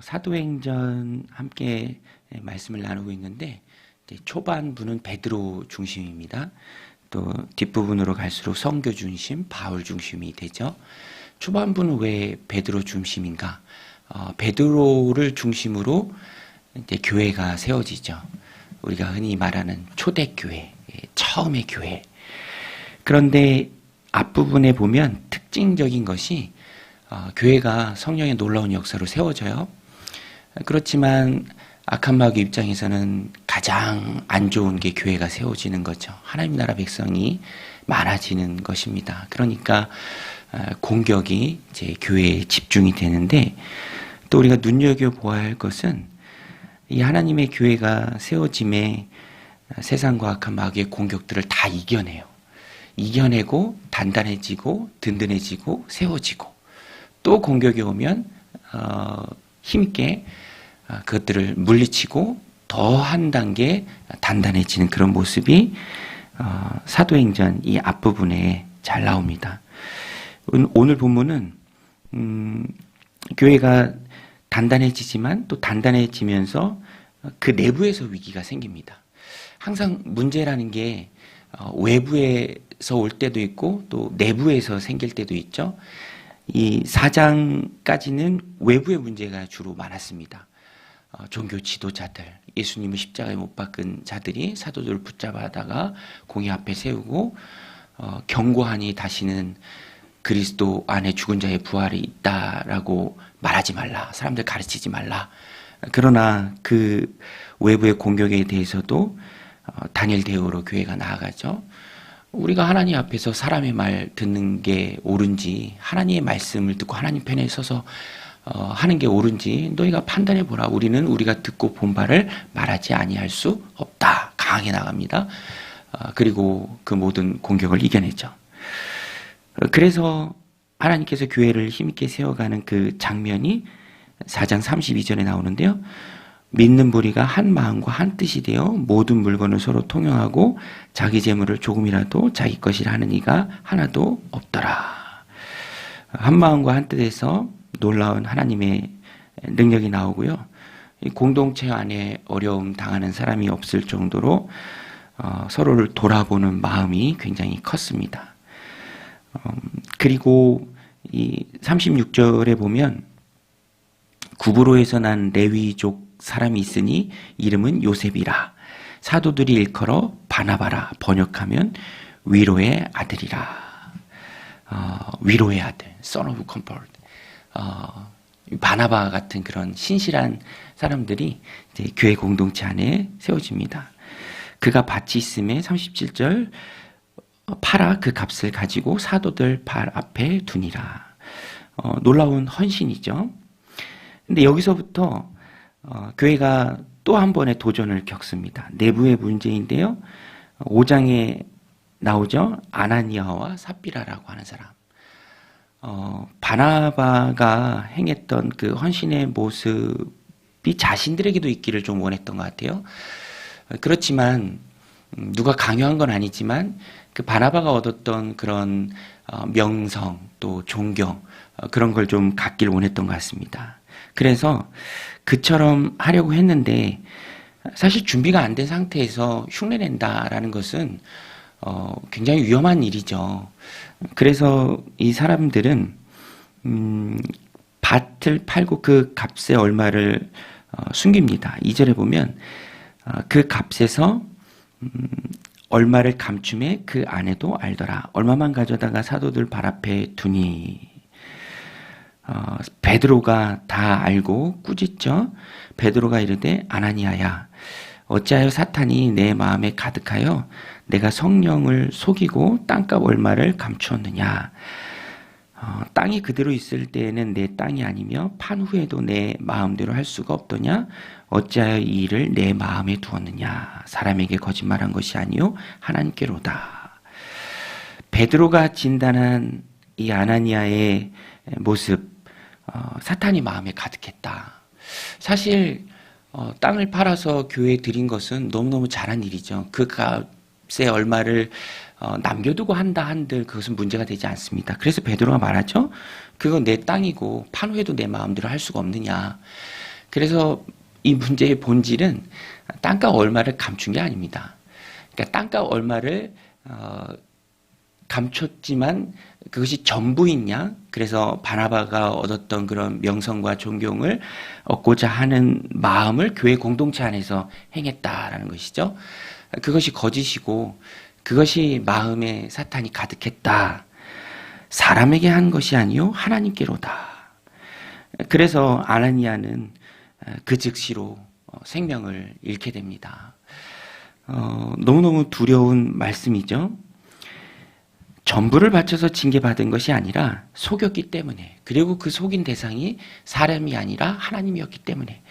사도행전 함께 말씀을 나누고 있는데 이제 초반부는 베드로 중심입니다. 또 뒷부분으로 갈수록 성교 중심, 바울 중심이 되죠. 초반부는 왜 베드로 중심인가? 베드로를 중심으로 이제 교회가 세워지죠. 우리가 흔히 말하는 초대교회, 처음의 교회. 그런데 앞부분에 보면 특징적인 것이 교회가 성령의 놀라운 역사로 세워져요. 그렇지만 악한 마귀 입장에서는 가장 안 좋은 게 교회가 세워지는 거죠. 하나님 나라 백성이 많아지는 것입니다. 그러니까 공격이 이제 교회에 집중이 되는데, 또 우리가 눈여겨보아야 할 것은 이 하나님의 교회가 세워짐에 세상과 악한 마귀의 공격들을 다 이겨내요. 이겨내고 단단해지고 든든해지고 세워지고, 또 공격이 오면 힘있게 그것들을 물리치고 더 한 단계 단단해지는 그런 모습이 사도행전 이 앞부분에 잘 나옵니다. 오늘 본문은 교회가 단단해지지만 또 단단해지면서 그 내부에서 위기가 생깁니다. 항상 문제라는 게 외부에서 올 때도 있고 또 내부에서 생길 때도 있죠. 이 4장까지는 외부의 문제가 주로 많았습니다. 종교 지도자들, 예수님을 십자가에 못 박은 자들이 사도들을 붙잡아다가 공의 앞에 세우고 경고하니 다시는 그리스도 안에 죽은 자의 부활이 있다라고 말하지 말라, 사람들 가르치지 말라. 그러나 그 외부의 공격에 대해서도 단일 대우로 교회가 나아가죠. 우리가 하나님 앞에서 사람의 말 듣는 게 옳은지, 하나님의 말씀을 듣고 하나님 편에 서서 하는 게 옳은지 너희가 판단해 보라. 우리는 우리가 듣고 본 바를 말하지 아니할 수 없다. 강하게 나갑니다. 그리고 그 모든 공격을 이겨내죠. 그래서 하나님께서 교회를 힘있게 세워가는 그 장면이 4장 32절에 나오는데요. 믿는 무리가 한 마음과 한 뜻이 되어 모든 물건을 서로 통용하고 자기 재물을 조금이라도 자기 것이라 하는 이가 하나도 없더라. 한 마음과 한 뜻에서 놀라운 하나님의 능력이 나오고요. 이 공동체 안에 어려움 당하는 사람이 없을 정도로 서로를 돌아보는 마음이 굉장히 컸습니다. 그리고 이 36절에 보면 구브로에서 난 레위족 사람이 있으니 이름은 요셉이라. 사도들이 일컬어 바나바라. 번역하면 위로의 아들이라. 위로의 아들, son of comfort. 바나바 같은 그런 신실한 사람들이 이제 교회 공동체 안에 세워집니다. 그가 밭이 있음에 37절 팔아 그 값을 가지고 사도들 발 앞에 두니라. 놀라운 헌신이죠. 근데 여기서부터 교회가 또 한 번의 도전을 겪습니다. 내부의 문제인데요. 5장에 나오죠. 아나니아와 삽비라라고 하는 사람. 바나바가 행했던 그 헌신의 모습이 자신들에게도 있기를 좀 원했던 것 같아요. 그렇지만 누가 강요한 건 아니지만 그 바나바가 얻었던 그런 명성 또 존경 그런 걸 좀 갖길 원했던 것 같습니다. 그래서 그처럼 하려고 했는데 사실 준비가 안 된 상태에서 흉내낸다라는 것은 굉장히 위험한 일이죠. 그래서 이 사람들은 밭을 팔고 그 값의 얼마를 숨깁니다. 2절에 보면 그 값에서 얼마를 감춤해 그 아내도 알더라. 얼마만 가져다가 사도들 발 앞에 두니. 베드로가 다 알고 꾸짖죠. 베드로가 이르되 아나니아야, 어찌하여 사탄이 내 마음에 가득하여 내가 성령을 속이고 땅값 얼마를 감추었느냐. 땅이 그대로 있을 때에는 내 땅이 아니며 판 후에도 내 마음대로 할 수가 없더냐. 어찌하여 이 일을 내 마음에 두었느냐. 사람에게 거짓말한 것이 아니요 하나님께로다. 베드로가 진단한 이 아나니아의 모습, 사탄이 마음에 가득했다. 사실 땅을 팔아서 교회에 드린 것은 너무너무 잘한 일이죠. 그 값의 얼마를 남겨두고 한다 한들 그것은 문제가 되지 않습니다. 그래서 베드로가 말하죠. 그건 내 땅이고 판 후에도 내 마음대로 할 수가 없느냐. 그래서 이 문제의 본질은 땅과 얼마를 감춘 게 아닙니다. 그러니까 땅과 얼마를 감췄지만 그것이 전부있냐? 그래서 바나바가 얻었던 그런 명성과 존경을 얻고자 하는 마음을 교회 공동체 안에서 행했다라는 것이죠. 그것이 거짓이고 그것이 마음에 사탄이 가득했다. 사람에게 한 것이 아니요 하나님께로다. 그래서 아나니아는 그 즉시로 생명을 잃게 됩니다. 너무너무 두려운 말씀이죠. 전부를 바쳐서 징계받은 것이 아니라 속였기 때문에, 그리고 그 속인 대상이 사람이 아니라 하나님이었기 때문에,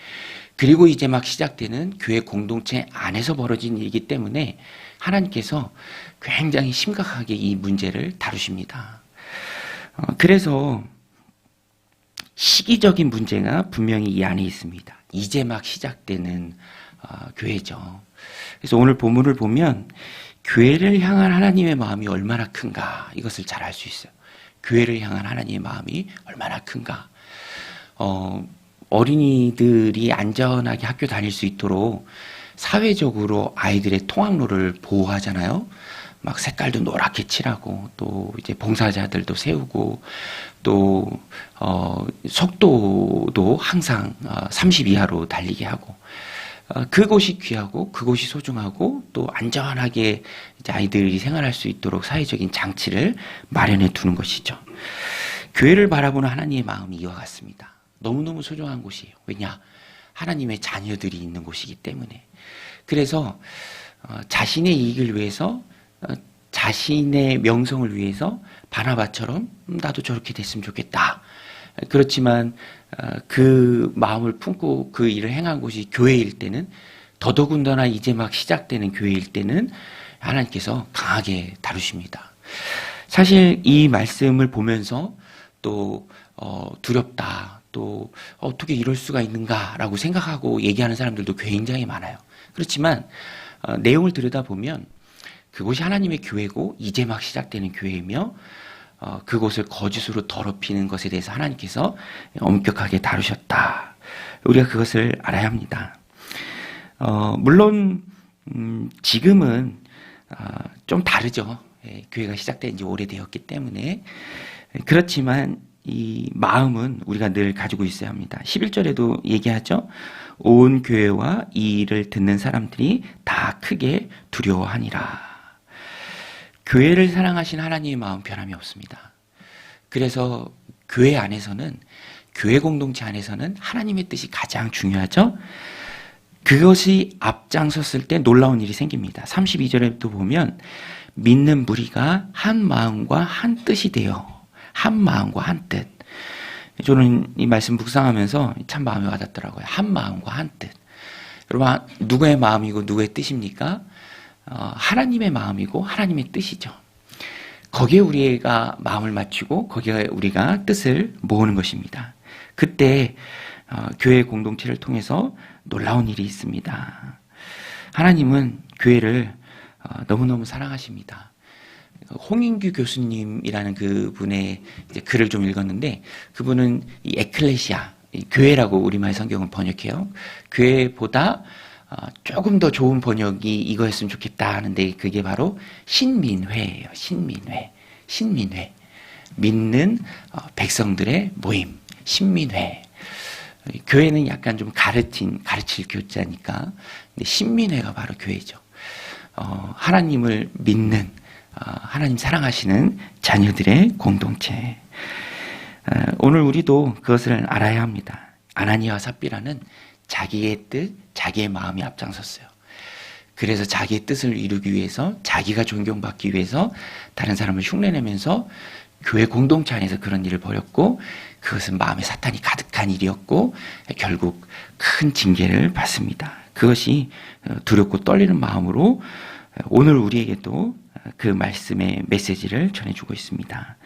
그리고 이제 막 시작되는 교회 공동체 안에서 벌어진 일이기 때문에 하나님께서 굉장히 심각하게 이 문제를 다루십니다. 그래서 시기적인 문제가 분명히 이 안에 있습니다. 이제 막 시작되는 교회죠. 그래서 오늘 본문을 보면 교회를 향한 하나님의 마음이 얼마나 큰가, 이것을 잘 알 수 있어요. 교회를 향한 하나님의 마음이 얼마나 큰가. 어린이들이 안전하게 학교 다닐 수 있도록 사회적으로 아이들의 통학로를 보호하잖아요. 막 색깔도 노랗게 칠하고, 또 이제 봉사자들도 세우고, 또 속도도 항상 30 이하로 달리게 하고, 그곳이 귀하고 그곳이 소중하고 또 안전하게 이제 아이들이 생활할 수 있도록 사회적인 장치를 마련해 두는 것이죠. 교회를 바라보는 하나님의 마음이 이와 같습니다. 너무너무 소중한 곳이에요. 왜냐? 하나님의 자녀들이 있는 곳이기 때문에. 그래서 자신의 이익을 위해서, 자신의 명성을 위해서 바나바처럼 나도 저렇게 됐으면 좋겠다. 그렇지만 그 마음을 품고 그 일을 행한 곳이 교회일 때는, 더더군다나 이제 막 시작되는 교회일 때는 하나님께서 강하게 다루십니다. 사실 이 말씀을 보면서 또 두렵다, 또 어떻게 이럴 수가 있는가라고 생각하고 얘기하는 사람들도 굉장히 많아요. 그렇지만 내용을 들여다보면 그곳이 하나님의 교회고 이제 막 시작되는 교회이며, 그곳을 거짓으로 더럽히는 것에 대해서 하나님께서 엄격하게 다루셨다. 우리가 그것을 알아야 합니다. 물론 지금은 좀 다르죠. 교회가 시작된 지 오래되었기 때문에. 그렇지만 이 마음은 우리가 늘 가지고 있어야 합니다. 11절에도 얘기하죠. 온 교회와 이 일을 듣는 사람들이 다 크게 두려워하니라. 교회를 사랑하신 하나님의 마음 변함이 없습니다. 그래서 교회 안에서는, 교회 공동체 안에서는 하나님의 뜻이 가장 중요하죠. 그것이 앞장섰을 때 놀라운 일이 생깁니다. 32절에도 보면 믿는 무리가 한 마음과 한 뜻이 되어, 한 마음과 한 뜻. 저는 이 말씀 묵상하면서 참 마음에 와닿더라고요. 한 마음과 한 뜻. 여러분, 누구의 마음이고 누구의 뜻입니까? 하나님의 마음이고 하나님의 뜻이죠. 거기에 우리가 마음을 맞추고 거기에 우리가 뜻을 모으는 것입니다. 그때 교회 공동체를 통해서 놀라운 일이 있습니다. 하나님은 교회를 너무너무 사랑하십니다. 홍인규 교수님이라는 그분의 이제 글을 좀 읽었는데, 그분은 이 에클레시아, 교회라고 우리말 성경을 번역해요. 교회보다 조금 더 좋은 번역이 이거였으면 좋겠다 하는데, 그게 바로 신민회예요. 신민회. 신민회. 믿는 백성들의 모임. 신민회. 교회는 약간 좀 가르칠 교자니까. 근데 신민회가 바로 교회죠. 하나님을 믿는, 하나님 사랑하시는 자녀들의 공동체. 오늘 우리도 그것을 알아야 합니다. 아나니아와 삽비라는 자기의 뜻, 자기의 마음이 앞장섰어요. 그래서 자기의 뜻을 이루기 위해서, 자기가 존경받기 위해서 다른 사람을 흉내내면서 교회 공동체 안에서 그런 일을 벌였고, 그것은 마음에 사탄이 가득한 일이었고 결국 큰 징계를 받습니다. 그것이 두렵고 떨리는 마음으로 오늘 우리에게도 그 말씀의 메시지를 전해주고 있습니다.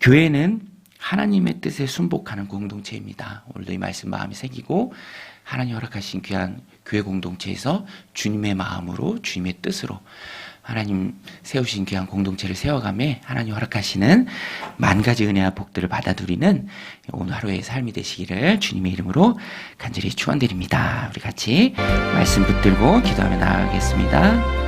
교회는 하나님의 뜻에 순복하는 공동체입니다. 오늘도 이 말씀 마음에 새기고 하나님 허락하신 귀한 교회 공동체에서 주님의 마음으로, 주님의 뜻으로 하나님 세우신 귀한 공동체를 세워가며 하나님 허락하시는 만 가지 은혜와 복들을 받아 누리는 오늘 하루의 삶이 되시기를 주님의 이름으로 간절히 축원드립니다. 우리 같이 말씀 붙들고 기도하며 나아가겠습니다.